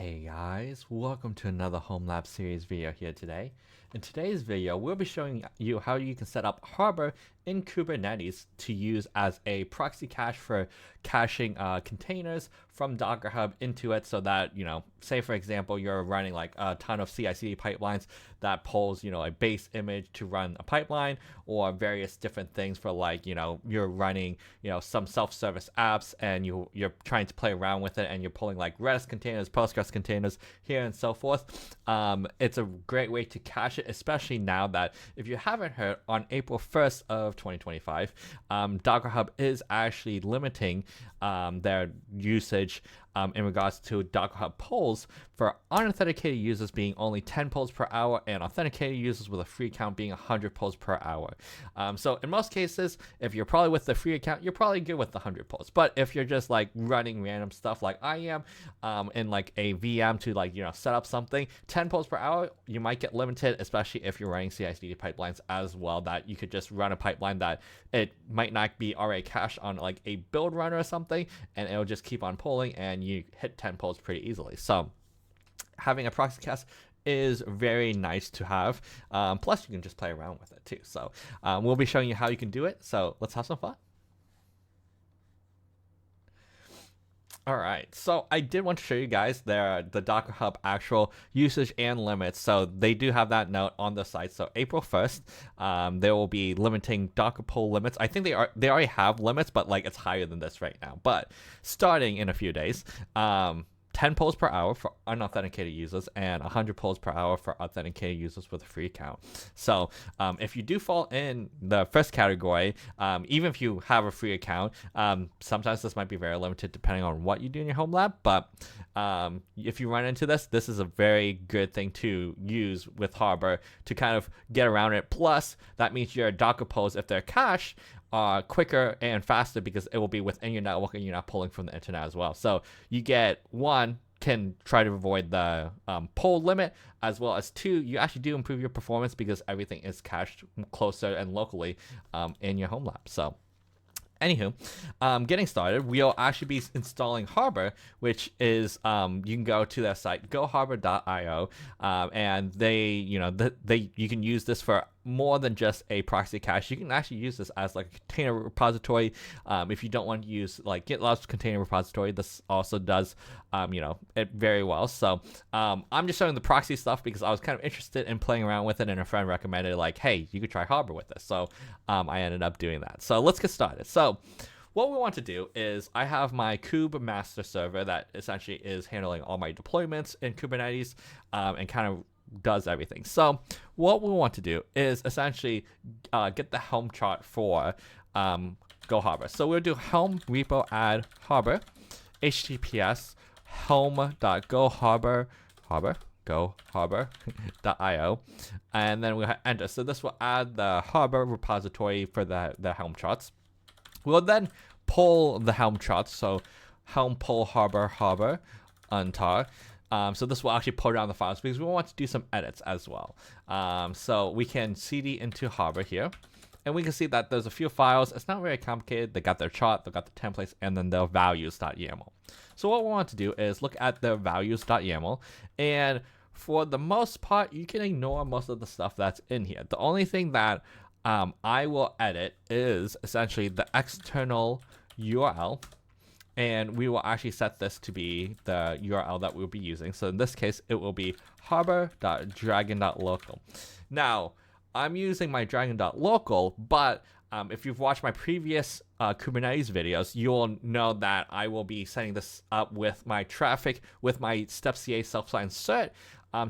Hey guys, welcome to another Home Lab series video here today. In today's video, we'll be showing you how you can set up Harbor in Kubernetes to use as a proxy cache for caching containers from dockerhub into it so that, say for example, you're running like a ton of CI/CD pipelines that pulls, a base image to run a pipeline or various different things for like, you're running, some self-service apps and you're trying to play around with it and you're pulling like Redis containers, Postgres containers here and so forth. It's a great way to cache it, especially now that if you haven't heard, on April 1st of 2025, dockerhub is actually limiting their usage in regards to dockerhub polls for unauthenticated users being only 10 polls per hour and authenticated users with a free account being 100 polls per hour. So in most cases, if you're probably with the free account, you're probably good with the 100 polls. But if you're just like running random stuff like I am in like a VM to like, set up something, 10 polls per hour, you might get limited, especially if you're running CI/CD pipelines as well, that you could just run a pipeline that it might not be already cached on like a build runner or something, and it'll just keep on pulling and you hit 10 polls pretty easily. So having a proxy cache is very nice to have. Plus you can just play around with it too. So we'll be showing you how you can do it. So let's have some fun. All right, so I did want to show you guys the dockerhub actual usage and limits. So they do have that note on the site. So April 1st, they will be limiting Docker poll limits. I think they already have limits, but like it's higher than this right now. But starting in a few days, 10 polls per hour for unauthenticated users and 100 polls per hour for authenticated users with a free account. So if you do fall in the first category, even if you have a free account, sometimes this might be very limited depending on what you do in your home lab. But if you run into this is a very good thing to use with Harbor to kind of get around it. Plus, that means your Docker polls, if they're cached, quicker and faster because it will be within your network and you're not pulling from the internet as well. So you get can try to avoid the poll limit, as well as two, you actually do improve your performance because everything is cached closer and locally in your home lab. So anywho, getting started, we'll actually be installing Harbor, which is you can go to their site goharbor.io, and you can use this for more than just a proxy cache. You can actually use this as like a container repository. If you don't want to use like GitLab's container repository, this also does it very well. So I'm just showing the proxy stuff because I was kind of interested in playing around with it, and a friend recommended like, hey, you could try Harbor with this. So I ended up doing that. So let's get started. So what we want to do is I have my kube master server that essentially is handling all my deployments in Kubernetes and kind of does everything. So what we want to do is essentially get the Helm chart for Go Harbor. So we'll do Helm repo add Harbor, https helm.goharbor.io, and then we'll hit enter. So this will add the Harbor repository for the Helm charts. We'll then pull the Helm charts. So Helm pull Harbor untar. So this will actually pull down the files because we want to do some edits as well. So we can cd into Harbor here, and we can see that there's a few files. It's not very complicated. They got their chart, they got the templates, and then their values.yaml. So what we want to do is look at the values.yaml, and for the most part, you can ignore most of the stuff that's in here. The only thing that I will edit is essentially the external URL. And we will actually set this to be the URL that we'll be using. So in this case, it will be harbor.dragon.local. Now, I'm using my dragon.local, but if you've watched my previous Kubernetes videos, you'll know that I will be setting this up with my traffic, with my stepca self-signed cert,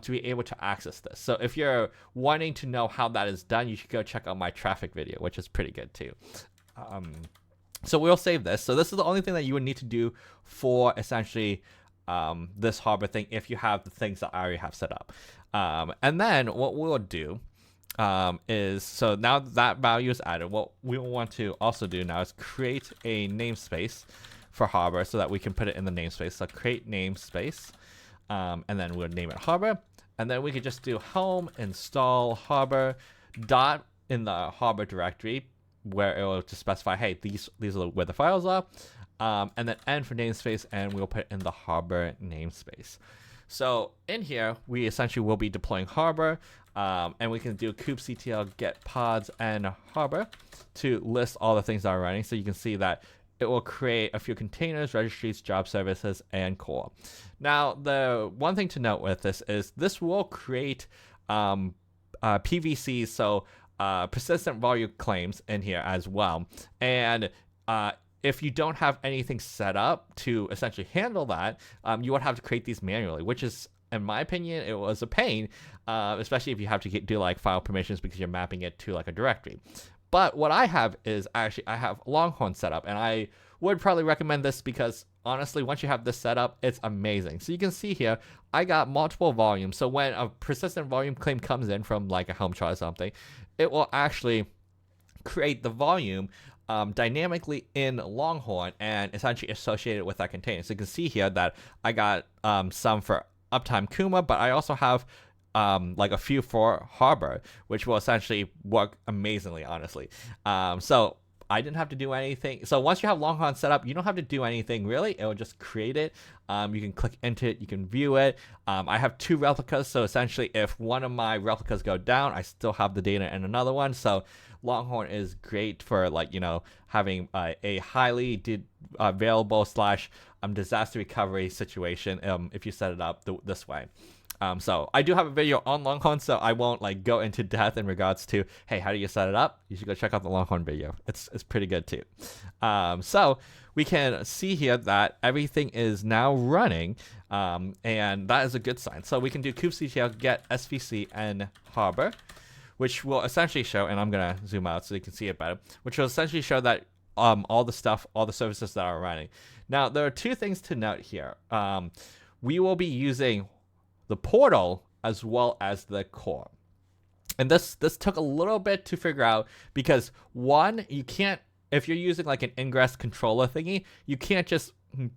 to be able to access this. So if you're wanting to know how that is done, you should go check out my traffic video, which is pretty good too. So we'll save this. So this is the only thing that you would need to do for essentially this Harbor thing if you have the things that I already have set up. And then what we'll do is, so now that value is added, what we want to also do now is create a namespace for Harbor so that we can put it in the namespace. So create namespace, and then we'll name it Harbor. And then we could just do Helm install Harbor dot in the Harbor directory, where it will just specify, hey, these are where the files are, and then N for namespace, and we'll put in the Harbor namespace. So in here, we essentially will be deploying Harbor, and we can do kubectl get pods and Harbor to list all the things that are running. So you can see that it will create a few containers, registries, job services, and core. Now, the one thing to note with this will create PVCs, so persistent volume claims in here as well. And if you don't have anything set up to essentially handle that, you would have to create these manually, which is, in my opinion, it was a pain, especially if you have to do like file permissions because you're mapping it to like a directory. But what I have is actually I have Longhorn set up, and I would probably recommend this because honestly, once you have this set up, it's amazing. So you can see here, I got multiple volumes. So when a persistent volume claim comes in from like a Helm chart or something, it will actually create the volume dynamically in Longhorn and essentially associate it with that container. So you can see here that I got some for Uptime Kuma, but I also have like a few for Harbor, which will essentially work amazingly, honestly. So I didn't have to do anything. So once you have Longhorn set up, you don't have to do anything really. It will just create it. You can click into it. You can view it. I have 2 replicas. So essentially, if one of my replicas go down, I still have the data in another one. So Longhorn is great for like, having a highly available / disaster recovery situation if you set it up this way. So I do have a video on Longhorn, so I won't like go into depth in regards to, hey, how do you set it up? You should go check out the Longhorn video. It's pretty good too. So we can see here that everything is now running, and that is a good sign. So we can do kubectl get svc and Harbor, which will essentially show, and I'm gonna zoom out so you can see it better, which will essentially show that all the services that are running. Now there are 2 things to note here. We will be using the portal as well as the core. And this took a little bit to figure out because one, you can't, if you're using like an ingress controller thingy, you can't just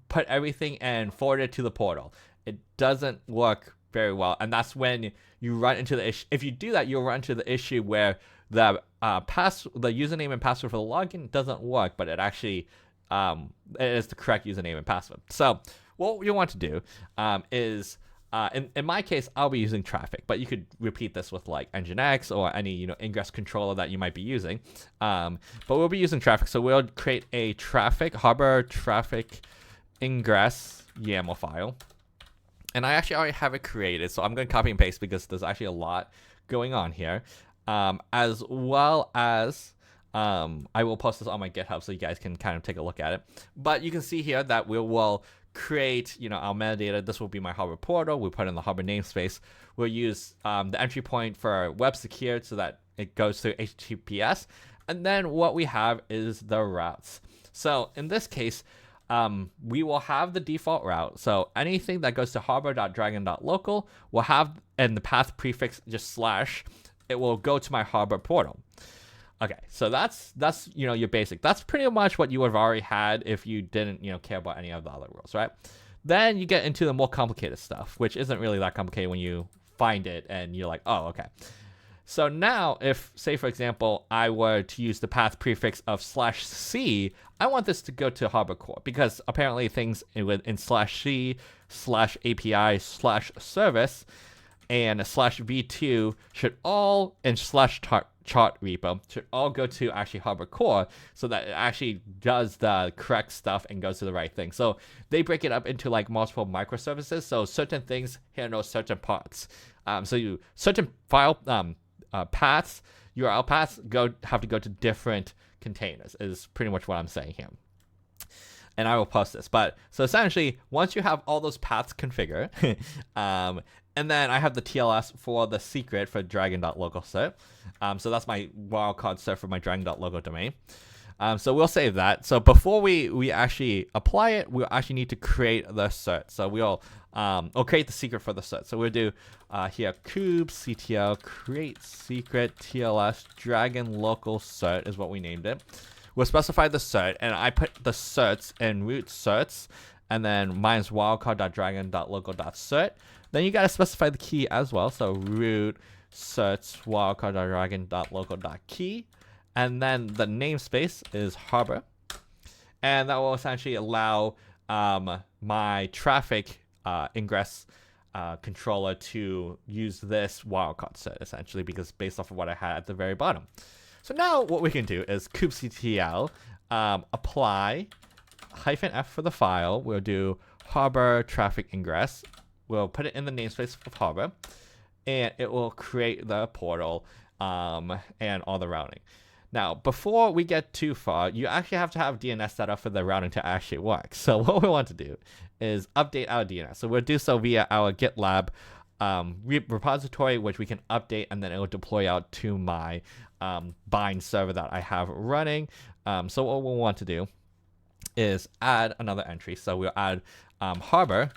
put everything and forward it to the portal. It doesn't work very well. And that's when you run into the issue. If you do that, you'll run into the issue where the username and password for the login doesn't work, but it actually it is the correct username and password. So what you want to do is in my case, I'll be using traffic, but you could repeat this with like Nginx or any ingress controller that you might be using. But we'll be using traffic, so we'll create a Harbor traffic ingress YAML file, and I actually already have it created, so I'm going to copy and paste because there's actually a lot going on here, as well as I will post this on my GitHub so you guys can kind of take a look at it. But you can see here that we will create, our metadata. This will be my Harbor portal. We put in the Harbor namespace. We'll use the entry point for web secured so that it goes through HTTPS. And then what we have is the routes. So in this case, we will have the default route. So anything that goes to harbor.dragon.local will have, and the path prefix just /, it will go to my Harbor portal. Okay, so that's your basic. That's pretty much what you would have already had if you didn't care about any of the other rules, right? Then you get into the more complicated stuff, which isn't really that complicated when you find it and you're like, oh, okay. So now, if say for example I were to use the path prefix of /c, I want this to go to Harbor core because apparently things in /c /API/service and /v2 should all and /chart repo should all go to actually Harbor core so that it actually does the correct stuff and goes to the right thing. So they break it up into like multiple microservices. So certain things handle certain parts. So certain file paths, URL paths have to go to different containers is pretty much what I'm saying here. And I will post this. But so essentially, once you have all those paths configured, and then I have the TLS for the secret for dragon.local cert. So that's my wildcard cert for my dragon.local domain. So we'll save that. So before we actually apply it, we'll actually need to create the cert. So we'll create the secret for the cert. So we'll do here kubectl create secret TLS dragon local cert is what we named it. We'll specify the cert, and I put the certs in root certs, and then mine's wildcard.dragon.local.cert. Then you got to specify the key as well. So root certs wildcard.dragon.local.key. And then the namespace is Harbor. And that will essentially allow my traffic ingress controller to use this wildcard set essentially, because based off of what I had at the very bottom. So now what we can do is kubectl apply -f for the file. We'll do Harbor traffic ingress. We'll put it in the namespace of Harbor, and it will create the portal and all the routing. Now, before we get too far, you actually have to have DNS set up for the routing to actually work. So what we want to do is update our DNS. So we'll do so via our GitLab repository, which we can update, and then it will deploy out to my bind server that I have running. So what we'll want to do is add another entry. So we'll add Harbor,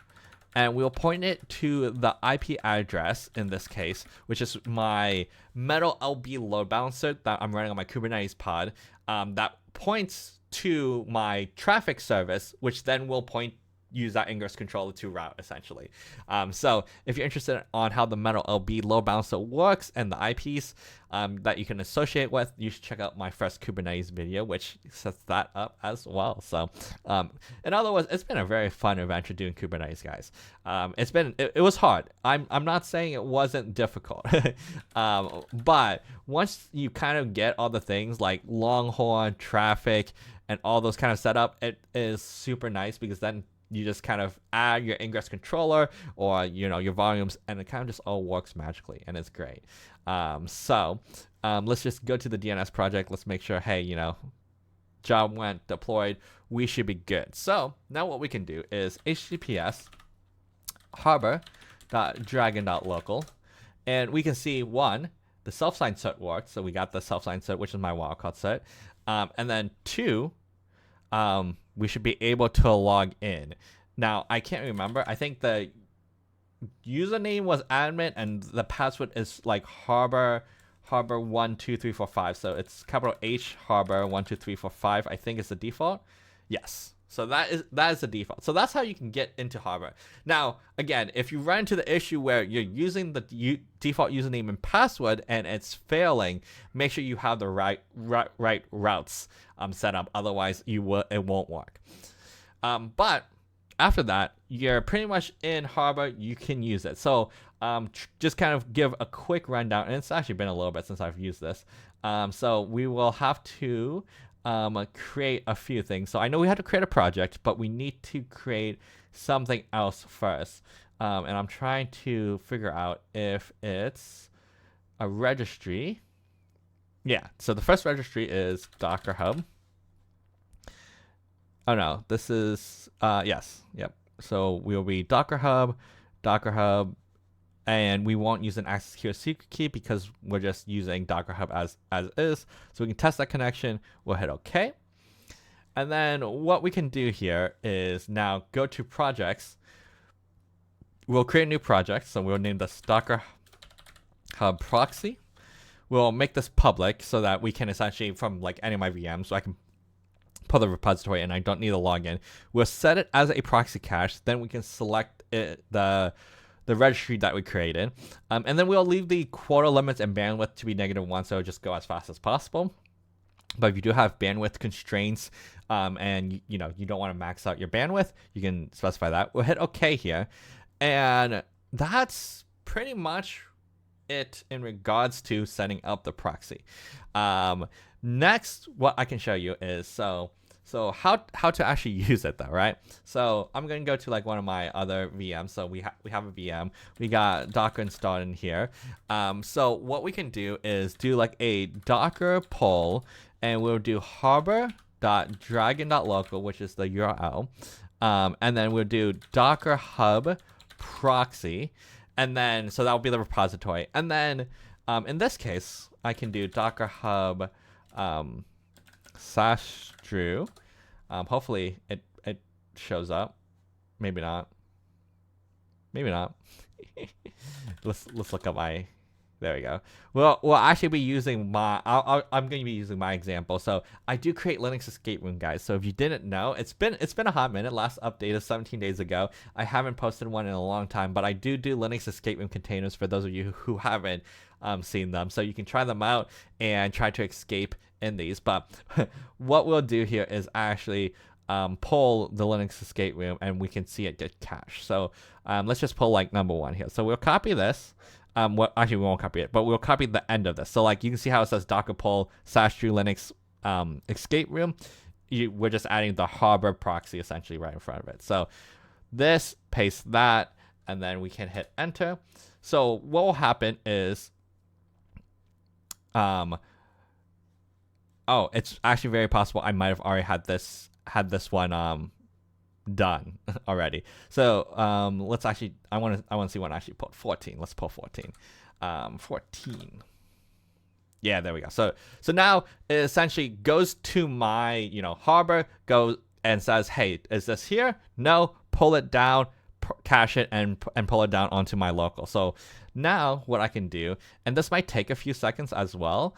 and we'll point it to the IP address in this case, which is my Metal LB load balancer that I'm running on my Kubernetes pod, that points to my traffic service, which then will use that ingress controller to route essentially. So if you're interested on how the Metal LB load balancer works and the IPs that you can associate with, you should check out my first Kubernetes video, which sets that up as well. So in other words, it's been a very fun adventure doing Kubernetes, guys. It was hard. I'm not saying it wasn't difficult, but once you kind of get all the things like Longhorn, traffic, and all those kind of setup, it is super nice, because then you just kind of add your ingress controller or your volumes, and it kind of just all works magically, and it's great. So let's just go to the DNS project. Let's make sure, hey, job went deployed. We should be good. So now what we can do is HTTPS harbor.dragon.local, and we can see the self-signed cert worked. So we got the self-signed cert, which is my wildcard cert, and then 2. We should be able to log in. Now, I can't remember. I think the username was admin, and the password is like Harbor 12345. So it's capital H Harbor 12345. I think is the default. Yes. So that is the default. So that's how you can get into Harbor. Now, again, if you run into the issue where you're using the default username and password and it's failing, make sure you have the right routes set up. Otherwise, it won't work. But after that, you're pretty much in Harbor. You can use it. So just kind of give a quick rundown. And it's actually been a little bit since I've used this. So we will have to create a few things. So I know we had to create a project, but we need to create something else first. And I'm trying to figure out if it's a registry. Yeah, so the first registry is dockerhub. Oh no, this is, yes, yep. So we'll be dockerhub, and we won't use an access key or secret key because we're just using dockerhub as is. So we can test that connection. We'll hit OK. And then what we can do here is now go to projects. We'll create a new project. So we'll name this Harbor Proxy. We'll make this public so that we can essentially, from like any of my VMs, so I can pull the repository and I don't need a login. We'll set it as a proxy cache. Then we can select the registry that we created. And then we'll leave the quota limits and bandwidth to be -1, so just go as fast as possible. But if you do have bandwidth constraints and you don't want to max out your bandwidth, you can specify that. We'll hit OK here. And that's pretty much it in regards to setting up the proxy. Next, what I can show you is so how to actually use it though, right? So I'm going to go to like one of my other VMs. So we have a VM. We got Docker installed in here. So what we can do is do like a Docker pull, and we'll do harbor.dragon.local, which is the URL. And then we'll do dockerhub proxy. And then, so that will be the repository. And then in this case, I can do dockerhub /drew. Hopefully it shows up. Maybe not. let's look up my, there we go. Well, we'll actually be using my, I'm going to be using my example. So I do create Linux escape room, guys. So if you didn't know, it's been a hot minute. Last update is 17 days ago. I haven't posted one in a long time, but I do Linux escape room containers for those of you who haven't seen them. So you can try them out and try to escape in these. But what we'll do here is actually pull the Linux escape room, and we can see it get cached. So let's just pull like number 1 here. So we'll copy this. Well, actually, we won't copy it, but we'll copy the end of this. So like you can see how it says docker pull /true Linux escape room. We're just adding the Harbor proxy essentially right in front of it. So this, paste that, and then we can hit enter. So what will happen is, oh, it's actually very possible I might have already had this one done already. So let's actually, I want to see one actually pull 14. Let's pull 14. 14. Yeah, there we go. So now it essentially goes to my Harbor, goes and says, hey, is this here? No, pull it down, cache it, and pull it down onto my local. So now what I can do, and this might take a few seconds as well.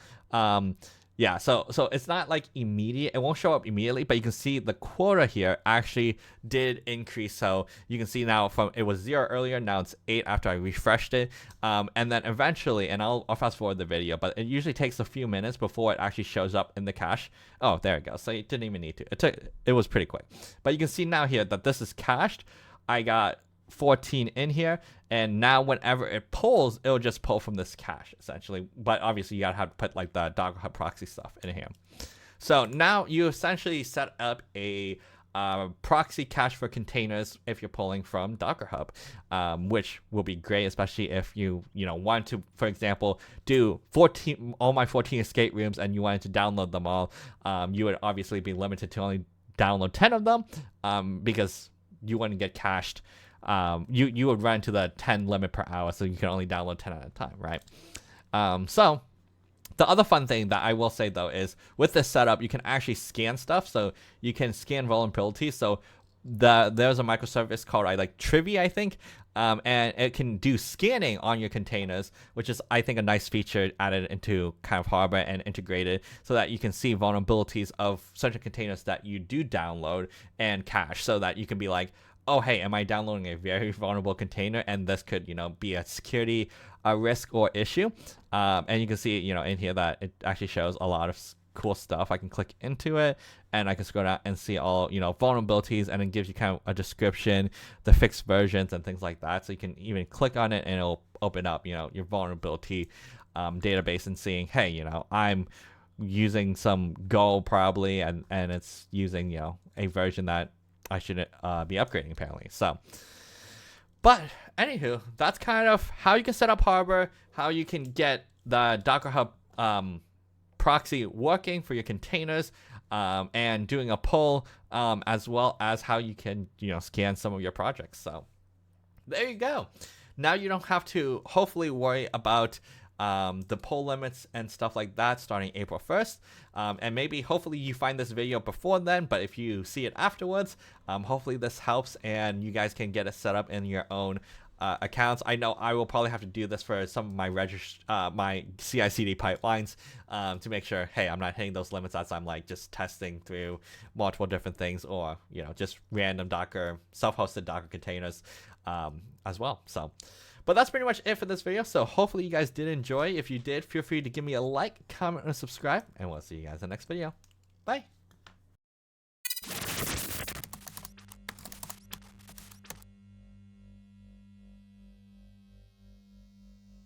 Yeah, so it's not like immediate. It won't show up immediately, but you can see the quota here actually did increase. So you can see now it was 0 earlier, now it's 8 after I refreshed it. And then eventually, and I'll fast forward the video, but it usually takes a few minutes before it actually shows up in the cache. Oh, there it goes. So it didn't even need to. It was pretty quick. But you can see now here that this is cached. I got 14 in here, and now whenever it pulls, it'll just pull from this cache essentially. But obviously you gotta have to put like the dockerhub proxy stuff in here. So now you essentially set up a proxy cache for containers if you're pulling from dockerhub, which will be great, especially if you want to, for example, do all my 14 escape rooms and you wanted to download them all. You would obviously be limited to only download 10 of them, because you wouldn't get cached. You would run to the 10 limit per hour, so you can only download 10 at a time, right? So the other fun thing that I will say though is with this setup, you can actually scan stuff. So you can scan vulnerabilities. So there's a microservice called Trivia, I think, and it can do scanning on your containers, which is, I think, a nice feature added into kind of Harbor and integrated so that you can see vulnerabilities of certain containers that you do download and cache, so that you can be like, oh, hey, am I downloading a very vulnerable container? And this could, be a security risk or issue. And you can see, in here that it actually shows a lot of cool stuff. I can click into it and I can scroll down and see all, vulnerabilities, and it gives you kind of a description, the fixed versions and things like that. So you can even click on it and it'll open up, your vulnerability database and seeing, hey, I'm using some Go probably, and it's using, a version that I shouldn't be upgrading apparently. So, but anywho, that's kind of how you can set up Harbor, how you can get the dockerhub proxy working for your containers, and doing a pull, as well as how you can scan some of your projects. So there you go. Now you don't have to hopefully worry about the pull limits and stuff like that starting April 1st. And maybe hopefully you find this video before then, but if you see it afterwards, hopefully this helps and you guys can get it set up in your own accounts. I know I will probably have to do this for some of my my CI/CD pipelines, to make sure, hey, I'm not hitting those limits as I'm like just testing through multiple different things, or just random Docker self-hosted Docker containers as well. So, but that's pretty much it for this video. So hopefully you guys did enjoy. If you did, feel free to give me a like, comment, and subscribe, and we'll see you guys in the next video. Bye.